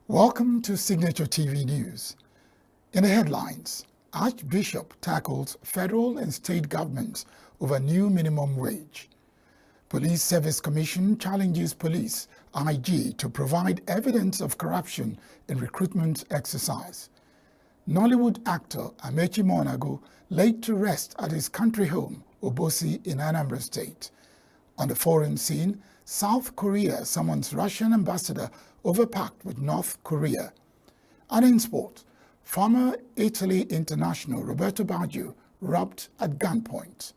Welcome to Signature TV News. In the headlines, Archbishop tackles federal and state governments over new minimum wage. Police Service Commission challenges police IG to provide evidence of corruption in recruitment exercise. Nollywood actor Amechi Monago laid to rest at his country home, Obosi in Anambra State. On the foreign scene, South Korea summons Russian ambassador over pact with North Korea. And in sport, former Italy international Roberto Baggio robbed at gunpoint.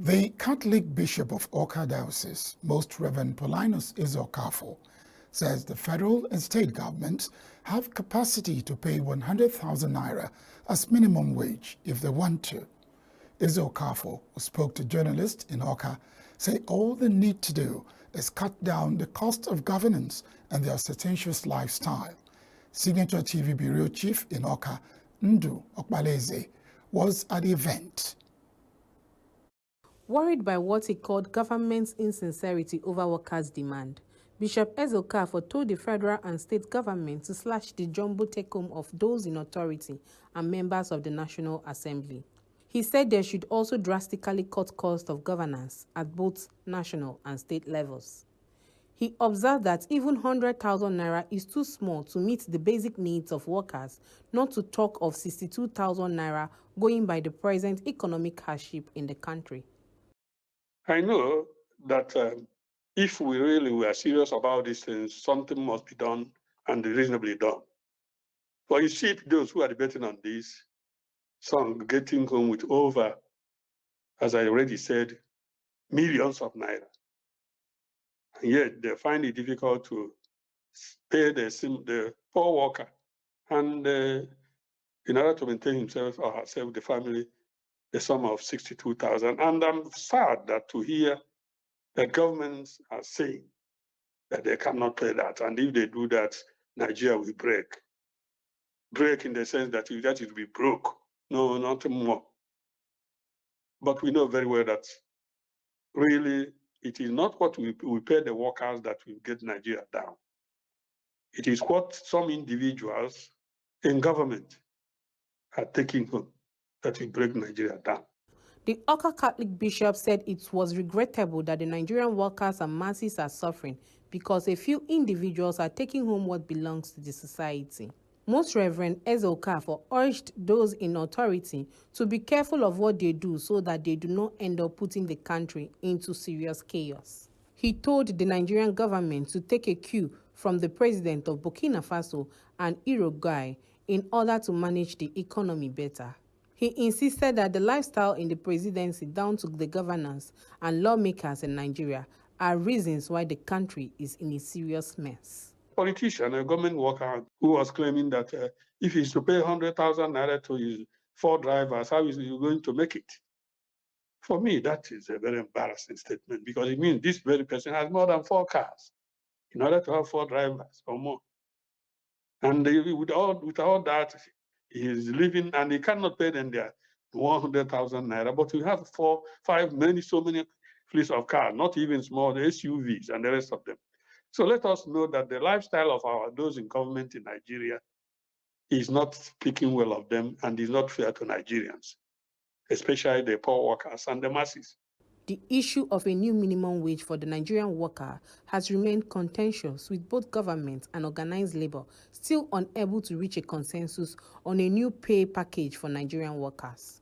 The Catholic Bishop of Awka Diocese, Most Reverend Paulinus Ezokafo, says the federal and state governments have capacity to pay 100,000 naira as minimum wage if they want to. Ezokafo, who spoke to journalists in Awka, say all they need to do is cut down the cost of governance and their ostentatious lifestyle. Signature TV Bureau Chief in Awka, Ndu Okbaleze, was at the event. Worried by what he called government's insincerity over workers' demand, Bishop Ezokafo told the federal and state government to slash the jumbo take-home of those in authority and members of the National Assembly. He said they should also drastically cut cost of governance at both national and state levels. He observed that even 100,000 naira is too small to meet the basic needs of workers, not to talk of 62,000 naira going by the present economic hardship in the country. I know that if we really were serious about these things, something must be done and reasonably done. But you see those who are debating on this, some getting home with over, as I already said, millions of naira. And yet they find it difficult to pay the poor worker. And in order to maintain himself or herself, the family, the sum of 62,000. And I'm sad to hear that governments are saying that they cannot pay that. And if they do that, Nigeria will break. Break in the sense that it will be broke. No, nothing more. But we know very well that really it is not what we pay the workers that will get Nigeria down. It is what some individuals in government are taking home that will break Nigeria down. The Awka Catholic bishop said it was regrettable that the Nigerian workers and masses are suffering because a few individuals are taking home what belongs to the society. Most Reverend Ezokafo urged those in authority to be careful of what they do so that they do not end up putting the country into serious chaos. He told the Nigerian government to take a cue from the president of Burkina Faso and Uruguay in order to manage the economy better. He insisted that the lifestyle in the presidency down to the governors and lawmakers in Nigeria are reasons why the country is in a serious mess. Politician, a government worker who was claiming that if he's to pay 100,000 naira to his 4 drivers, how is he going to make it? For me, that is a very embarrassing statement because it means this very person has more than 4 cars in order to have 4 drivers or more. And with all that, he is living and he cannot pay them their 100,000 naira, but we have 4, 5, so many fleets of cars, not even small, the SUVs and the rest of them. So let us know that the lifestyle of those in government in Nigeria is not speaking well of them and is not fair to Nigerians, especially the poor workers and the masses. The issue of a new minimum wage for the Nigerian worker has remained contentious, with both government and organized labor still unable to reach a consensus on a new pay package for Nigerian workers.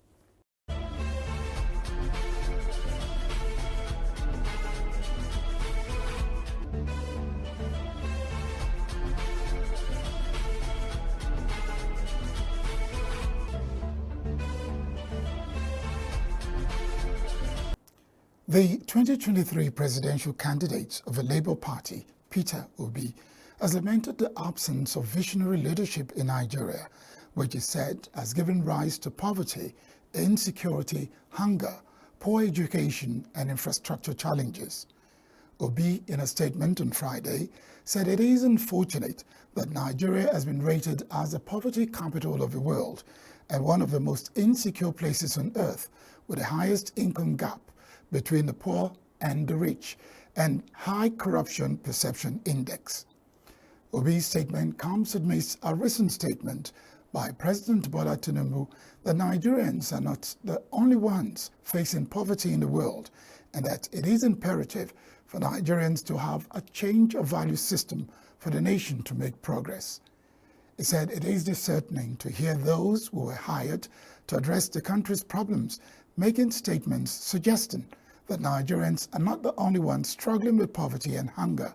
The 2023 presidential candidate of the Labour Party, Peter Obi, has lamented the absence of visionary leadership in Nigeria, which he said has given rise to poverty, insecurity, hunger, poor education and infrastructure challenges. Obi, in a statement on Friday, said it is unfortunate that Nigeria has been rated as the poverty capital of the world and one of the most insecure places on earth, with the highest income gap between the poor and the rich and high corruption perception index. Obi's statement comes amidst a recent statement by President Bola Tinubu that Nigerians are not the only ones facing poverty in the world and that it is imperative for Nigerians to have a change of value system for the nation to make progress. He said it is disheartening to hear those who were hired to address the country's problems making statements suggesting that Nigerians are not the only ones struggling with poverty and hunger,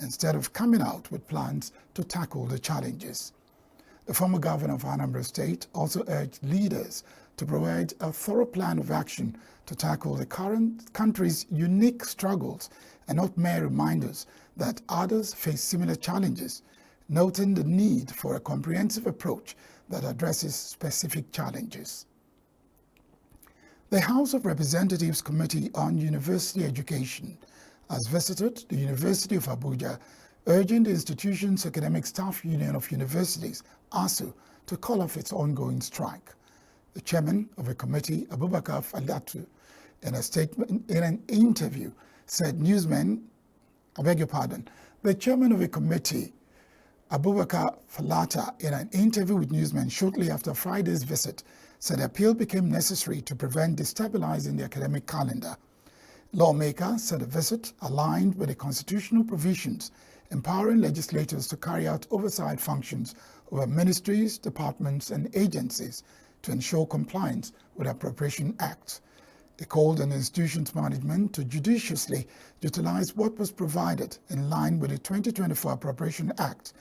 instead of coming out with plans to tackle the challenges. The former governor of Anambra State also urged leaders to provide a thorough plan of action to tackle the current country's unique struggles and not mere reminders that others face similar challenges, noting the need for a comprehensive approach that addresses specific challenges. The House of Representatives Committee on University Education has visited the University of Abuja, urging the institution's Academic Staff Union of Universities, Asuu, to call off its ongoing strike. The chairman of the committee, Abubakar Falatu, in a statement, in an interview, said the chairman of the committee, Abubakar Falata, in an interview with newsmen shortly after Friday's visit, said the appeal became necessary to prevent destabilizing the academic calendar. Lawmakers said the visit aligned with the constitutional provisions empowering legislators to carry out oversight functions over ministries, departments, and agencies to ensure compliance with Appropriation Act. They called on the institution's management to judiciously utilize what was provided in line with the 2024 Appropriation Act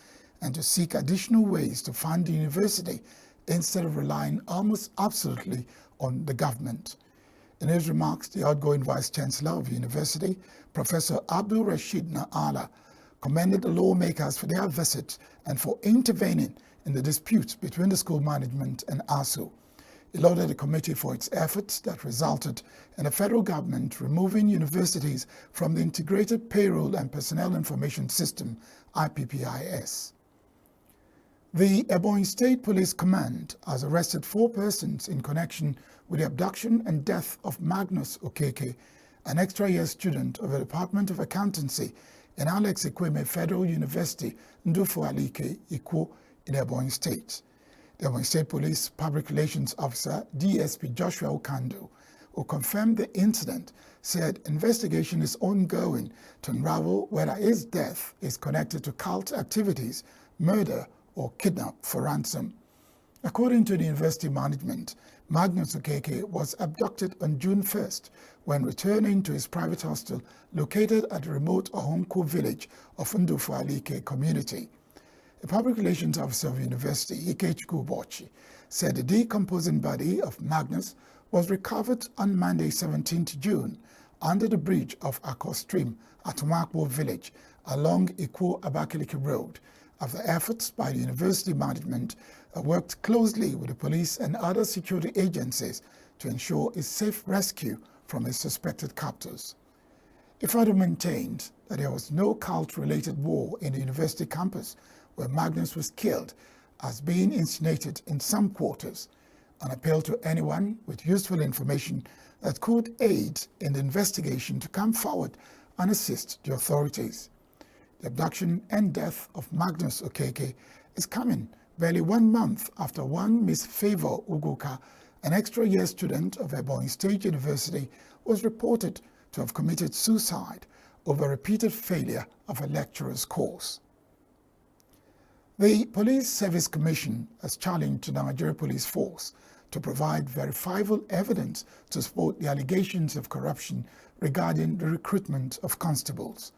and to seek additional ways to fund the university instead of relying almost absolutely on the government. In his remarks, the outgoing Vice-Chancellor of the university, Professor Abdul Rashid Na'ala, commended the lawmakers for their visit and for intervening in the dispute between the school management and Asuu. He lauded the committee for its efforts that resulted in the federal government removing universities from the Integrated Payroll and Personnel Information System, IPPIS. The Ebonyi State Police Command has arrested 4 persons in connection with the abduction and death of Magnus Okeke, an extra-year student of the Department of Accountancy in Alex Ekweme Federal University, Ndufu-Alike, Ikwo, in Ebonyi State. The Ebonyi State Police Public Relations Officer, DSP Joshua Okando, who confirmed the incident, said investigation is ongoing to unravel whether his death is connected to cult activities, murder, or kidnap for ransom. According to the university management, Magnus Okeke was abducted on June 1st when returning to his private hostel located at the remote Ohonko village of Ndufu-Alike community. The public relations officer of the university, Ikechukwu Ubochi, said the decomposing body of Magnus was recovered on Monday 17th June under the bridge of Akko Stream at Umakwo village along Ikwo-Abakaliki Road, after efforts by the university management worked closely with the police and other security agencies to ensure a safe rescue from his suspected captors. It further maintained that there was no cult-related war in the university campus where Magnus was killed, as being insinuated in some quarters, and appealed to anyone with useful information that could aid in the investigation to come forward and assist the authorities. The abduction and death of Magnus Okeke is coming barely 1 month after one Miss Favor Ugoka, an extra-year student of Ebonyi State University, was reported to have committed suicide over repeated failure of a lecturer's course. The Police Service Commission has challenged the Nigeria Police Force to provide verifiable evidence to support the allegations of corruption regarding the recruitment of constables.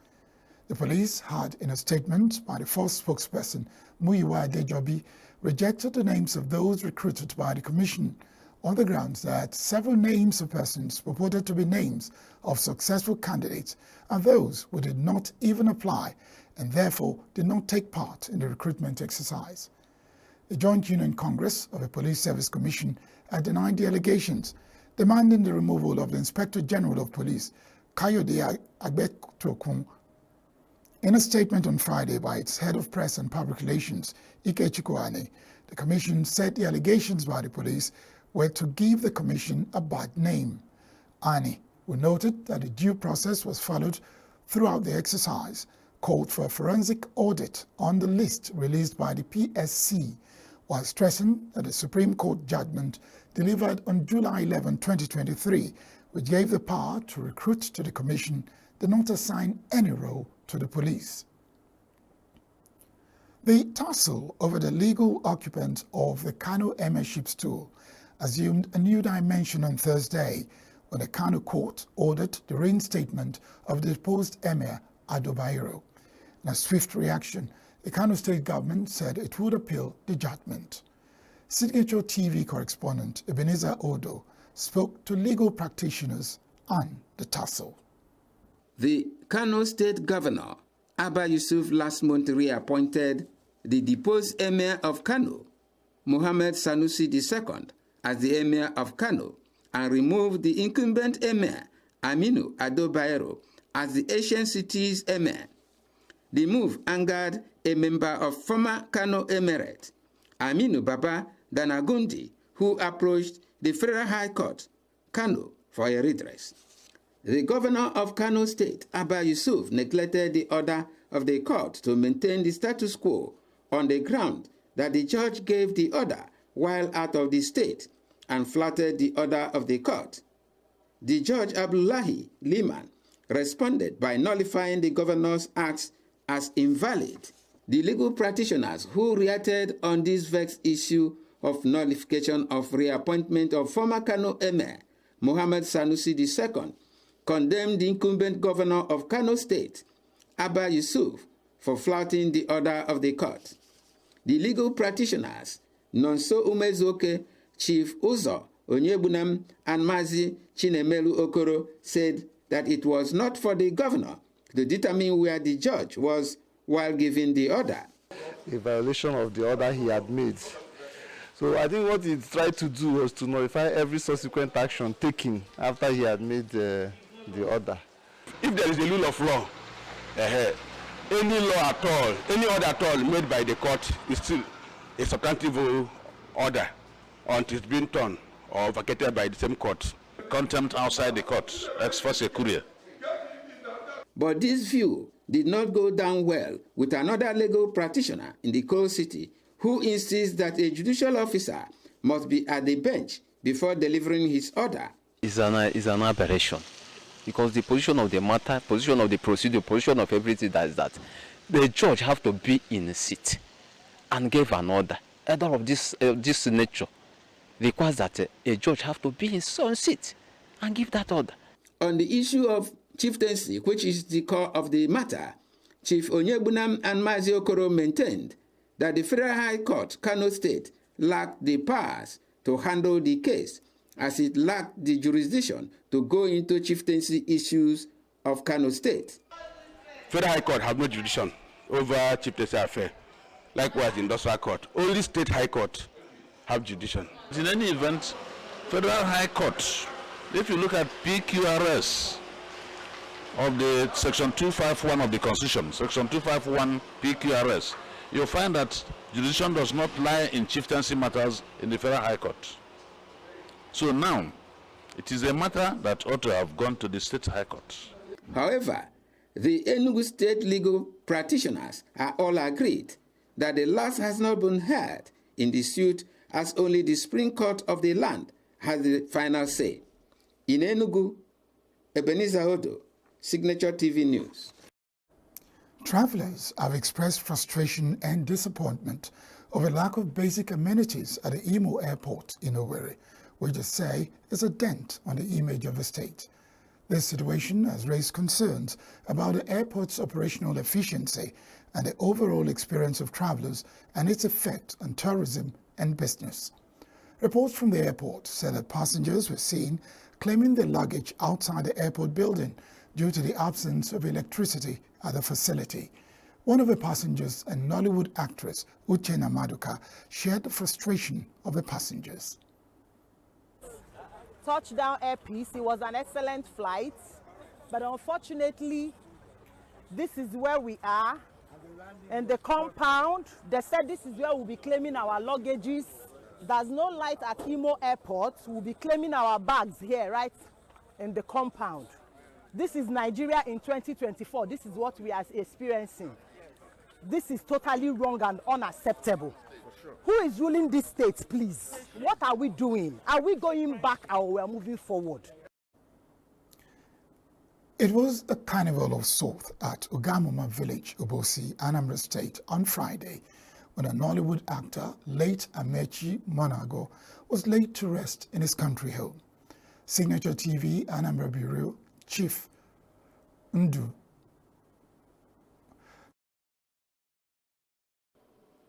The police had, in a statement by the force spokesperson, Muyiwa Adejobi, rejected the names of those recruited by the Commission on the grounds that several names of persons purported to be names of successful candidates and those who did not even apply and therefore did not take part in the recruitment exercise. The Joint Union Congress of the Police Service Commission had denied the allegations. demanding the removal of the Inspector General of Police, Kayode Agbetokun. In a statement on Friday by its head of press and public relations, Ike Chikwane, the commission said the allegations by the police were to give the commission a bad name. Ani, who noted that the due process was followed throughout the exercise, called for a forensic audit on the list released by the PSC, while stressing that the Supreme Court judgment delivered on July 11, 2023, which gave the power to recruit to the commission, did not assign any role to the police. The tussle over the legal occupant of the Kano Emir ship's tool assumed a new dimension on Thursday when the Kano court ordered the reinstatement of the deposed Emir Ado Bayero. In a swift reaction, the Kano state government said it would appeal the judgment. Signature TV correspondent Ebenezer Odo spoke to legal practitioners on the tussle. The Kano State Governor, Abba Yusuf, last month reappointed the deposed Emir of Kano, Mohammed Sanusi II, as the Emir of Kano and removed the incumbent Emir, Aminu Ado Bayero, as the ancient city's Emir. The move angered a member of former Kano Emirate, Aminu Baba Danagundi, who approached the Federal High Court, Kano, for a redress. The governor of Kano State, Abba Yusuf, neglected the order of the court to maintain the status quo on the ground that the judge gave the order while out of the state and flouted the order of the court. The judge, Abdullahi Liman, responded by nullifying the governor's acts as invalid. The legal practitioners who reacted on this vexed issue of nullification of reappointment of former Kano Emir, Mohammed Sanusi II, condemned the incumbent governor of Kano State, Abba Yusuf, for flouting the order of the court. The legal practitioners, Nonso Umezoke, Chief Uzo Onyebunam, and Mazi Chinemelu Okoro, said that it was not for the governor to determine where the judge was while giving the order. A violation of the order he had made. So I think what he tried to do was to nullify every subsequent action taken after he had made the order. If there is a rule of law, any law at all, any order at all made by the court is still a substantive order until it's been torn or vacated by the same court. Contempt outside the court, ex force curia. But this view did not go down well with another legal practitioner in the coal city who insists that a judicial officer must be at the bench before delivering his order. It's an aberration, because the position of the matter, position of the procedure, position of everything that is that the judge have to be in the seat and give an order. Order of this nature requires that a judge have to be in his own seat and give that order. On the issue of chieftaincy, which is the core of the matter, Chief Onyebunam and Mazi Okoro maintained that the Federal High Court, Kano State, lacked the powers to handle the case, as it lacked the jurisdiction to go into chieftaincy issues of Kano State. Federal High Court have no jurisdiction over chieftaincy affair. Likewise, Industrial Court. Only State High Court have jurisdiction. In any event, Federal High Court, if you look at PQRS of the Section 251 of the Constitution, Section 251 PQRS, you'll find that jurisdiction does not lie in chieftaincy matters in the Federal High Court. So now, it is a matter that ought to have gone to the State High Court. However, the Enugu State legal practitioners are all agreed that the last has not been heard in the suit, as only the Supreme Court of the land has the final say. In Enugu, Ebenezer Odo, Signature TV News. Travelers have expressed frustration and disappointment over lack of basic amenities at the Imo Airport in Owerri, which they say is a dent on the image of the state. This situation has raised concerns about the airport's operational efficiency and the overall experience of travelers and its effect on tourism and business. Reports from the airport said that passengers were seen claiming their luggage outside the airport building due to the absence of electricity at the facility. One of the passengers, a Nollywood actress, Uchenna Maduka, shared the frustration of the passengers. touchdown airpiece. It was an excellent flight, but unfortunately, this is where we are. And the compound, they said this is where we'll be claiming our luggages. There's no light at Imo Airport. We'll be claiming our bags here, right in the compound. This is Nigeria in 2024. This is what we are experiencing. This is totally wrong and unacceptable. Sure. Who is ruling this state, please? What are we doing? Are we going back or we are moving forward? It was a carnival of sorts at Ugamuma village, Obosi, Anambra State on Friday when a Nollywood actor, late Amechi Monago, was laid to rest in his country home. Signature TV Anambra Bureau Chief Ndu.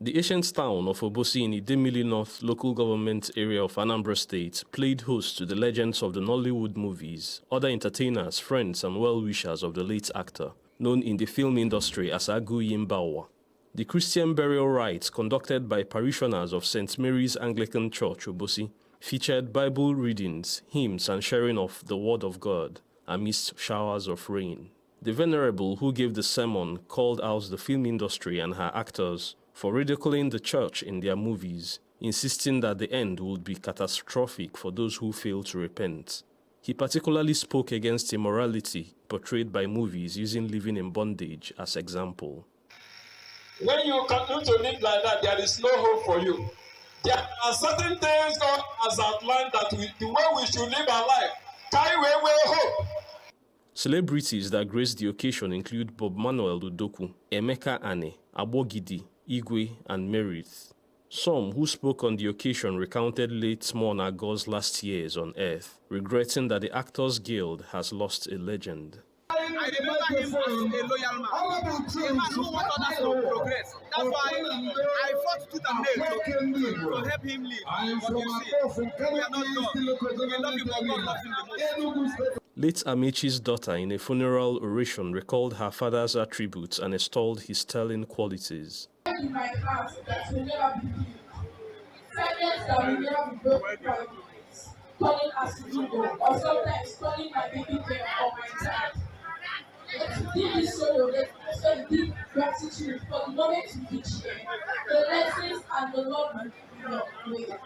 The ancient town of Obosi in Idemili North local government area of Anambra State played host to the legends of the Nollywood movies, other entertainers, friends and well-wishers of the late actor, known in the film industry as Asuu Yimbawa. The Christian burial rites conducted by parishioners of St. Mary's Anglican Church, Obosi, featured Bible readings, hymns and sharing of the Word of God amidst showers of rain. The Venerable who gave the sermon called out the film industry and her actors for ridiculing the church in their movies, insisting that the end would be catastrophic for those who fail to repent. He particularly spoke against immorality portrayed by movies using living in bondage as example. When you continue to live like that, there is no hope for you. There are certain things God has outlined that the way we should live our life, carry away hope. Celebrities that graced the occasion include Bob Manuel Udoku, Emeka Ane, Abogidi, Igwe, and Merith. Some who spoke on the occasion recounted late Monago's last years on earth, regretting that the Actors Guild has lost a legend. I remember him as a loyal man, a man who wanted us to progress. That's why I fought tooth and nail to help him live. But you see, we are not God. We love him, but God loves him the most. Late Amechi's daughter in a funeral oration recalled her father's attributes and extolled his sterling qualities. In my heart that will never be healed. Silence that will never be broken privately. Calling Asuu or sometimes calling my baby girl or my child. Let's deep this sorrow, let's also deep gratitude for the moment you reach here, the lessons and the love you give your way.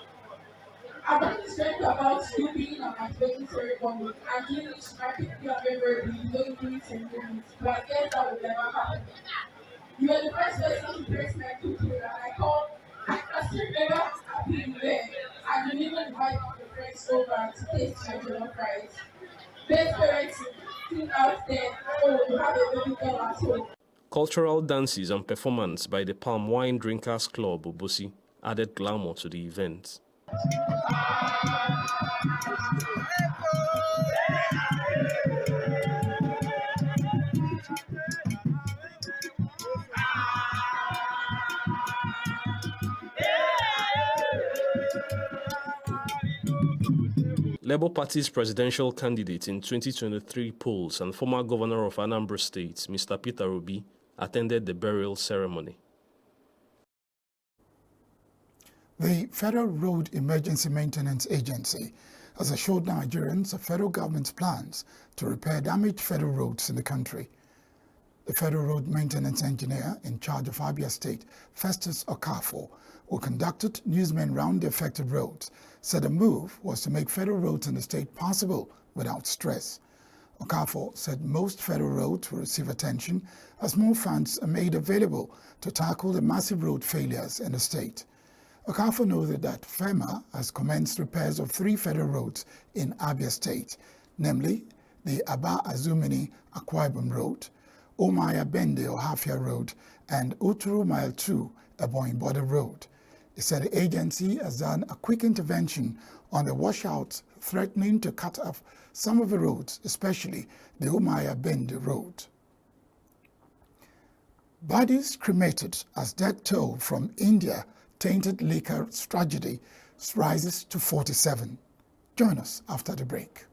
I'm not strength about you being an activating ceremony and doing it rapidly and memorably, knowing doing ceremonies, but I guess that will never happen. You are the first person to praise my cooking and I still remember being there and you even invite your friends over to taste my jollof rice. Best parents sitting out there, oh, you have a baby girl at home. Cultural dances and performance by the Palm Wine Drinkers Club, Obosi, added glamour to the event. Labour Party's presidential candidate in 2023 polls and former governor of Anambra State, Mr. Peter Obi, attended the burial ceremony. The Federal Road Emergency Maintenance Agency has assured Nigerians of federal government's plans to repair damaged federal roads in the country. The Federal Road Maintenance Engineer in charge of Abia State, Festus Okafor, who conducted newsmen round the affected roads, said the move was to make federal roads in the state passable without stress. Okafor said most federal roads will receive attention as more funds are made available to tackle the massive road failures in the state. Okafor noted that FEMA has commenced repairs of 3 federal roads in Abia State, namely the Aba Azumini Akwa Ibom Road, Omaya Bende Ohafia Road, and Uturu Mile 2 Ebonyi Border Road. He said the agency has done a quick intervention on the washouts threatening to cut off some of the roads, especially the Omaya Bende Road. Bodies cremated as death toll from India tainted liquor tragedy rises to 47. Join us after the break.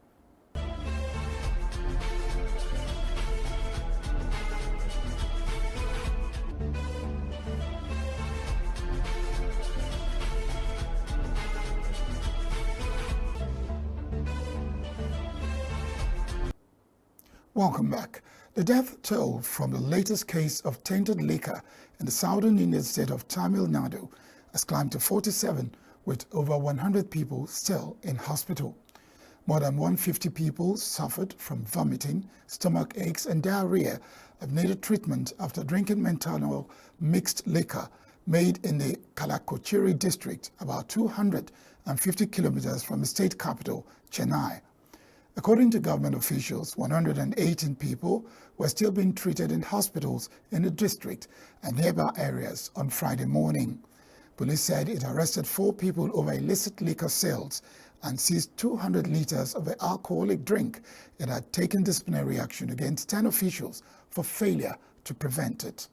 Welcome back. The death toll from the latest case of tainted liquor in the southern Indian state of Tamil Nadu has climbed to 47, with over 100 people still in hospital. More than 150 people suffered from vomiting, stomach aches and diarrhea have needed treatment after drinking methanol mixed liquor made in the Kalakochiri district, about 250 kilometers from the state capital, Chennai. According to government officials, 118 people were still being treated in hospitals in the district and nearby areas on Friday morning. Police said it arrested 4 people over illicit liquor sales and seized 200 liters of the alcoholic drink. It had taken disciplinary action against 10 officials for failure to prevent it.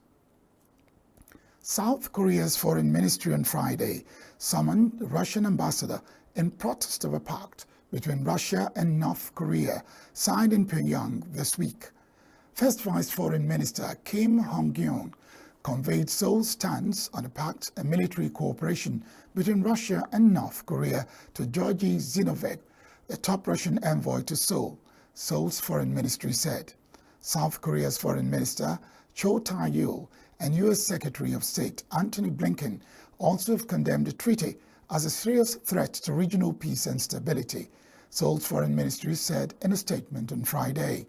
South Korea's foreign ministry on Friday summoned the Russian ambassador in protest of a pact between Russia and North Korea signed in Pyongyang this week. First Vice Foreign Minister Kim Hong-kyun conveyed Seoul's stance on the pact and military cooperation between Russia and North Korea to Georgy Zinoviev, the top Russian envoy to Seoul, Seoul's foreign ministry said. South Korea's foreign minister Cho Tae-yul and U.S. Secretary of State Antony Blinken also have condemned the treaty as a serious threat to regional peace and stability, Seoul's foreign ministry said in a statement on Friday.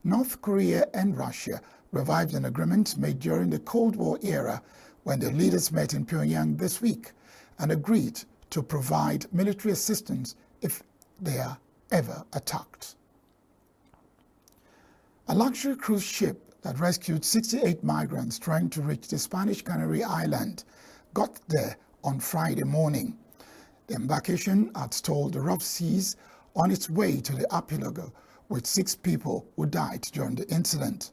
North Korea and Russia revived an agreement made during the Cold War era when the leaders met in Pyongyang this week and agreed to provide military assistance if they are ever attacked. A luxury cruise ship that rescued 68 migrants trying to reach the Spanish Canary Island got there on Friday morning. The embarkation had stalled the rough seas on its way to the archipelago, with 6 people who died during the incident.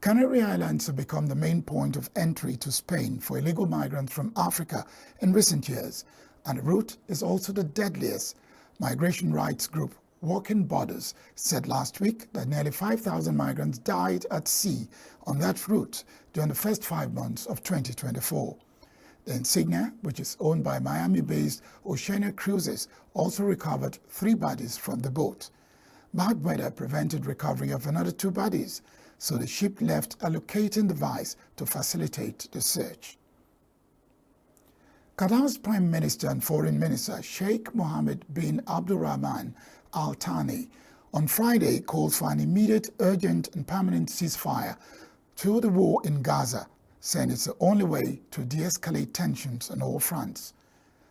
Canary Islands have become the main point of entry to Spain for illegal migrants from Africa in recent years, and the route is also the deadliest. Migration rights group Walking Borders said last week that nearly 5,000 migrants died at sea on that route during the first 5 months of 2024. The Insignia, which is owned by Miami-based Oceania Cruises, also recovered 3 bodies from the boat. Bad weather prevented recovery of another 2 bodies, so the ship left a locating device to facilitate the search. Qatar's Prime Minister and Foreign Minister Sheikh Mohammed bin Abdulrahman Al Thani on Friday called for an immediate, urgent and permanent ceasefire to the war in Gaza, saying it's the only way to de-escalate tensions on all fronts.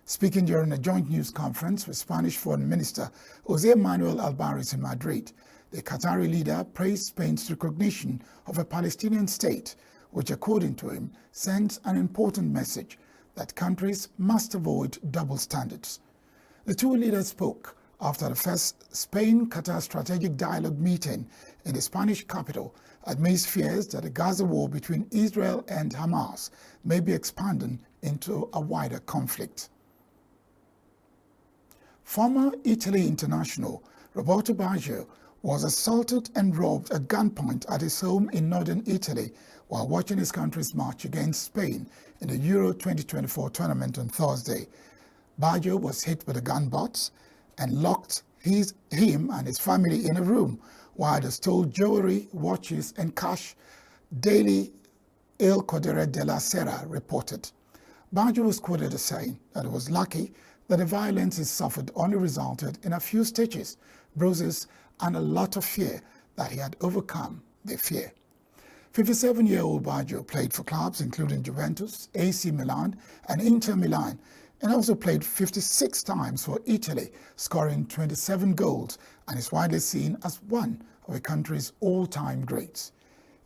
Speaking during a joint news conference with Spanish Foreign Minister José Manuel Albares in Madrid, the Qatari leader praised Spain's recognition of a Palestinian state, which, according to him, sends an important message that countries must avoid double standards. The 2 leaders spoke after the first Spain-Qatar strategic dialogue meeting in the Spanish capital amidst fears that the Gaza war between Israel and Hamas may be expanding into a wider conflict. Former Italy international Roberto Baggio was assaulted and robbed at gunpoint at his home in northern Italy while watching his country's match against Spain in the Euro 2024 tournament on Thursday. Baggio was hit with the gun butts and locked him and his family in a room while they stole jewelry, watches and cash, Daily Il Corriere della Sera reported. Baggio was quoted as saying that it was lucky that the violence he suffered only resulted in a few stitches, bruises and a lot of fear that he had overcome the fear. 57-year-old Baggio played for clubs including Juventus, AC Milan and Inter Milan, and also played 56 times for Italy, scoring 27 goals, and is widely seen as one of the country's all-time greats.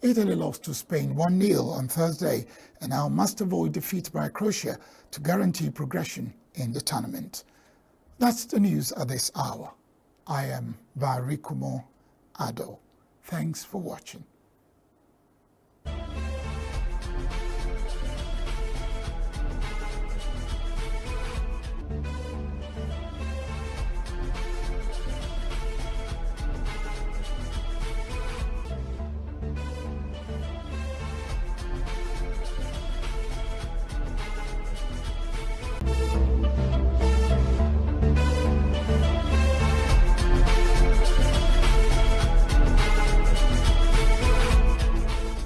Italy lost to Spain 1-0 on Thursday and now must avoid defeat by Croatia to guarantee progression in the tournament. That's the news at this hour. I am Barikumo Ado. Thanks for watching.